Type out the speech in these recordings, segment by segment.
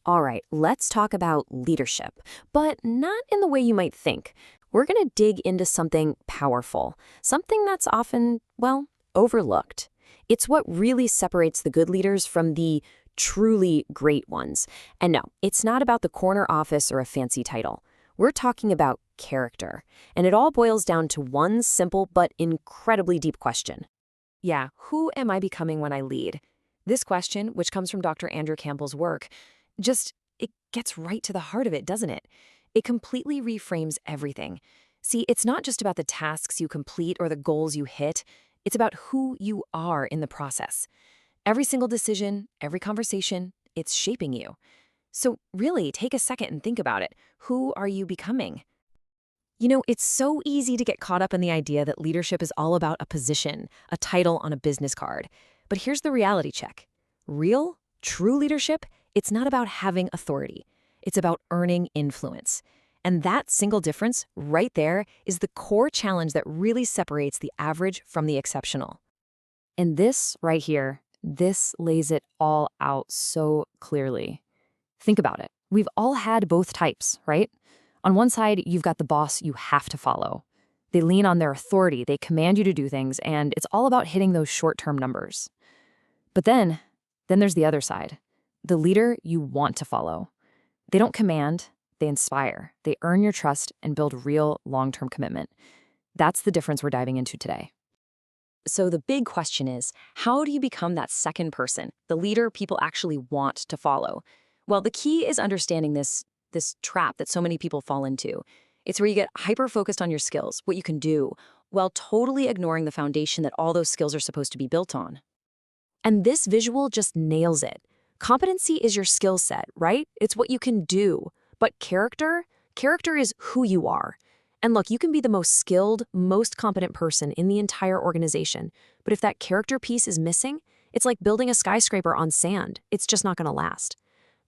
All right, let's talk about leadership, but not in the way you might think. We're going to dig into something powerful, something that's often, well, overlooked. It's what really separates the good leaders from the truly great ones. And no, it's not about the corner office or a fancy title. We're talking about character. And it all boils down to one simple but incredibly deep question. Yeah, who am I becoming when I lead? This question, which comes from Dr. Andrew Campbell's work, it gets right to the heart of it, doesn't it? It completely reframes everything. See, it's not just about the tasks you complete or the goals you hit. It's about who you are in the process. Every single decision, every conversation, it's shaping you. So really, take a second and think about it. Who are you becoming? It's so easy to get caught up in the idea that leadership is all about a position, a title on a business card. But here's the reality check. Real, true leadership, it's not about having authority. It's about earning influence. And that single difference right there is the core challenge that really separates the average from the exceptional. And this right here, this lays it all out so clearly. Think about it. We've all had both types, right? On one side, you've got the boss you have to follow. They lean on their authority, they command you to do things, and it's all about hitting those short-term numbers. But then there's the other side, the leader you want to follow. They don't command, they inspire. They earn your trust and build real long-term commitment. That's the difference we're diving into today. So the big question is, how do you become that second person, the leader people actually want to follow? Well, the key is understanding this trap that so many people fall into. It's where you get hyper-focused on your skills, what you can do, while totally ignoring the foundation that all those skills are supposed to be built on. And this visual just nails it. Competency is your skill set, right? It's what you can do. But character is who you are. And look, you can be the most skilled, most competent person in the entire organization. But if that character piece is missing, it's like building a skyscraper on sand. It's just not going to last.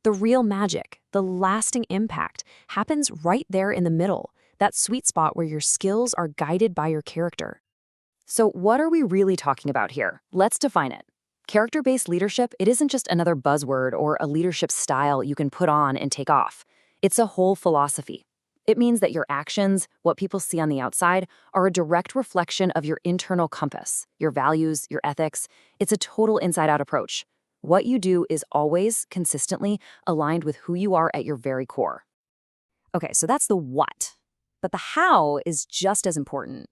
The real magic, the lasting impact, happens right there in the middle, that sweet spot where your skills are guided by your character. So what are we really talking about here? Let's define it. Character-based leadership, it isn't just another buzzword or a leadership style you can put on and take off. It's a whole philosophy. It means that your actions, what people see on the outside, are a direct reflection of your internal compass, your values, your ethics. It's a total inside-out approach. What you do is always, consistently, aligned with who you are at your very core. Okay, so that's the what. But the how is just as important.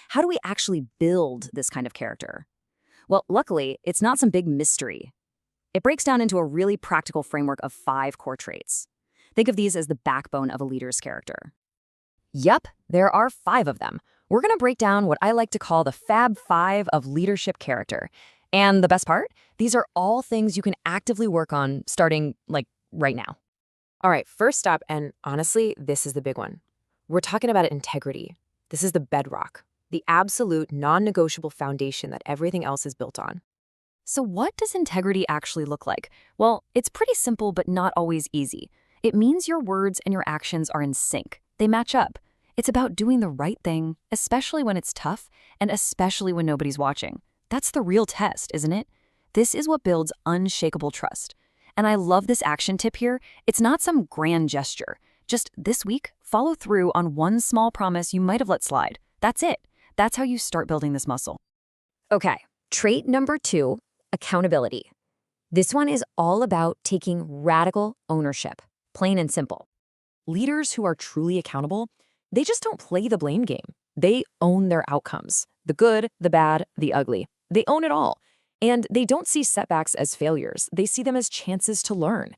How do we actually build this kind of character? Well, luckily, it's not some big mystery. It breaks down into a really practical framework of 5 core traits. Think of these as the backbone of a leader's character. Yup, there are 5 of them. We're going to break down what I like to call the Fab 5 of leadership character. And the best part? These are all things you can actively work on starting, right now. All right, first up, and honestly, this is the big one. We're talking about integrity. This is the bedrock, the absolute non-negotiable foundation that everything else is built on. So what does integrity actually look like? Well, it's pretty simple, but not always easy. It means your words and your actions are in sync. They match up. It's about doing the right thing, especially when it's tough, and especially when nobody's watching. That's the real test, isn't it? This is what builds unshakable trust. And I love this action tip here. It's not some grand gesture. Just this week, follow through on one small promise you might have let slide. That's it. That's how you start building this muscle. Okay, trait number 2, accountability. This one is all about taking radical ownership, plain and simple. Leaders who are truly accountable, they just don't play the blame game. They own their outcomes, the good, the bad, the ugly. They own it all. And they don't see setbacks as failures. They see them as chances to learn.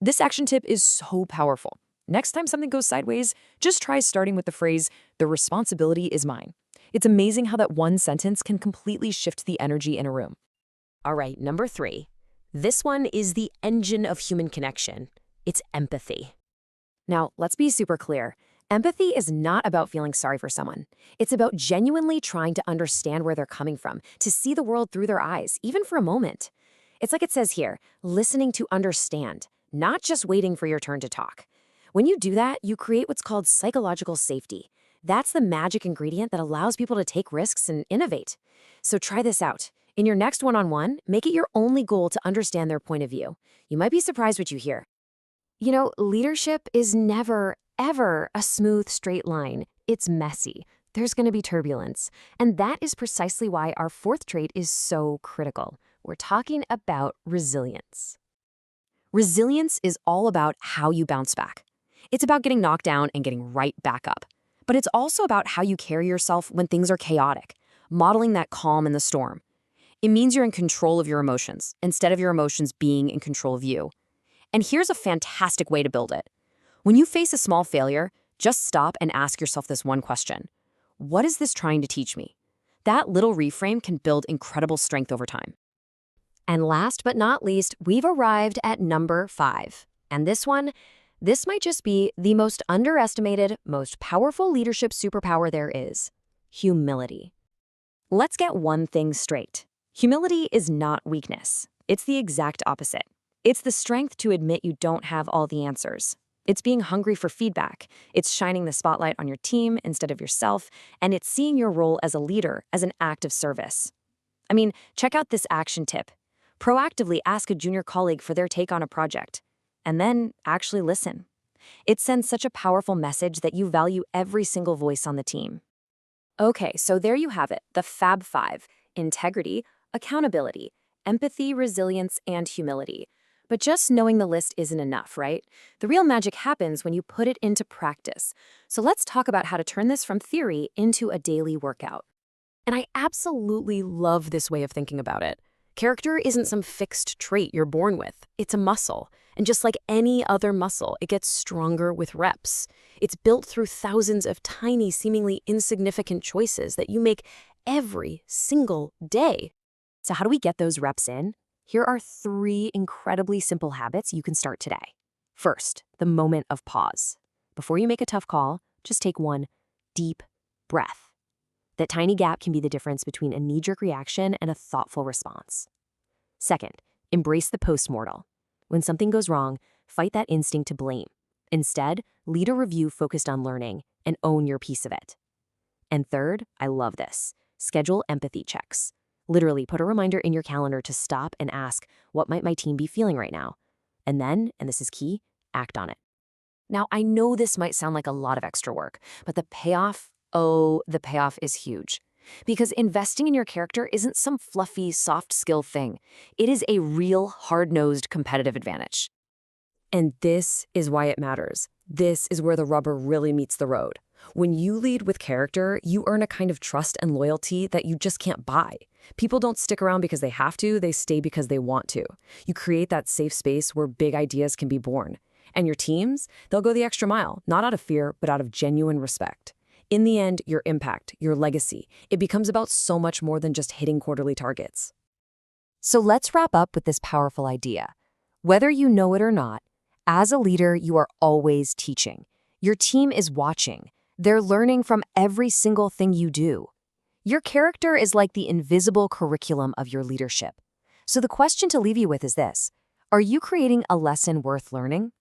This action tip is so powerful. Next time something goes sideways, just try starting with the phrase, "The responsibility is mine." It's amazing how that one sentence can completely shift the energy in a room. All right, number 3. This one is the engine of human connection. It's empathy. Now, let's be super clear. Empathy is not about feeling sorry for someone. It's about genuinely trying to understand where they're coming from, to see the world through their eyes, even for a moment. It's like it says here, listening to understand, not just waiting for your turn to talk. When you do that, you create what's called psychological safety. That's the magic ingredient that allows people to take risks and innovate. So try this out. In your next one-on-one, make it your only goal to understand their point of view. You might be surprised what you hear. Leadership is never, ever a smooth, straight line. It's messy. There's going to be turbulence. And that is precisely why our fourth trait is so critical. We're talking about resilience. Resilience is all about how you bounce back. It's about getting knocked down and getting right back up. But it's also about how you carry yourself when things are chaotic, modeling that calm in the storm. It means you're in control of your emotions, instead of your emotions being in control of you. And here's a fantastic way to build it. When you face a small failure, just stop and ask yourself this one question. What is this trying to teach me? That little reframe can build incredible strength over time. And last but not least, we've arrived at number 5. And this might just be the most underestimated, most powerful leadership superpower there is: humility. Let's get one thing straight. Humility is not weakness. It's the exact opposite. It's the strength to admit you don't have all the answers. It's being hungry for feedback. It's shining the spotlight on your team instead of yourself, and it's seeing your role as a leader as an act of service. Check out this action tip. Proactively ask a junior colleague for their take on a project, and then actually listen. It sends such a powerful message that you value every single voice on the team. Okay, so there you have it, the Fab Five: integrity, accountability, empathy, resilience, and humility. But just knowing the list isn't enough, right? The real magic happens when you put it into practice. So let's talk about how to turn this from theory into a daily workout. And I absolutely love this way of thinking about it. Character isn't some fixed trait you're born with. It's a muscle. And just like any other muscle, it gets stronger with reps. It's built through thousands of tiny, seemingly insignificant choices that you make every single day. So how do we get those reps in? Here are 3 incredibly simple habits you can start today. First, the moment of pause. Before you make a tough call, just take one deep breath. That tiny gap can be the difference between a knee-jerk reaction and a thoughtful response. Second, embrace the postmortem. When something goes wrong, fight that instinct to blame. Instead, lead a review focused on learning and own your piece of it. And third, I love this, schedule empathy checks. Literally put a reminder in your calendar to stop and ask, what might my team be feeling right now? And then, and this is key, act on it. Now, I know this might sound like a lot of extra work, but the payoff is huge. Because investing in your character isn't some fluffy, soft skill thing. It is a real, hard-nosed competitive advantage. And this is why it matters. This is where the rubber really meets the road. When you lead with character, you earn a kind of trust and loyalty that you just can't buy. People don't stick around because they have to, they stay because they want to. You create that safe space where big ideas can be born. And your teams, they'll go the extra mile, not out of fear, but out of genuine respect. In the end, your impact, your legacy, it becomes about so much more than just hitting quarterly targets. So let's wrap up with this powerful idea. Whether you know it or not, as a leader, you are always teaching. Your team is watching. They're learning from every single thing you do. Your character is like the invisible curriculum of your leadership. So the question to leave you with is this: are you creating a lesson worth learning?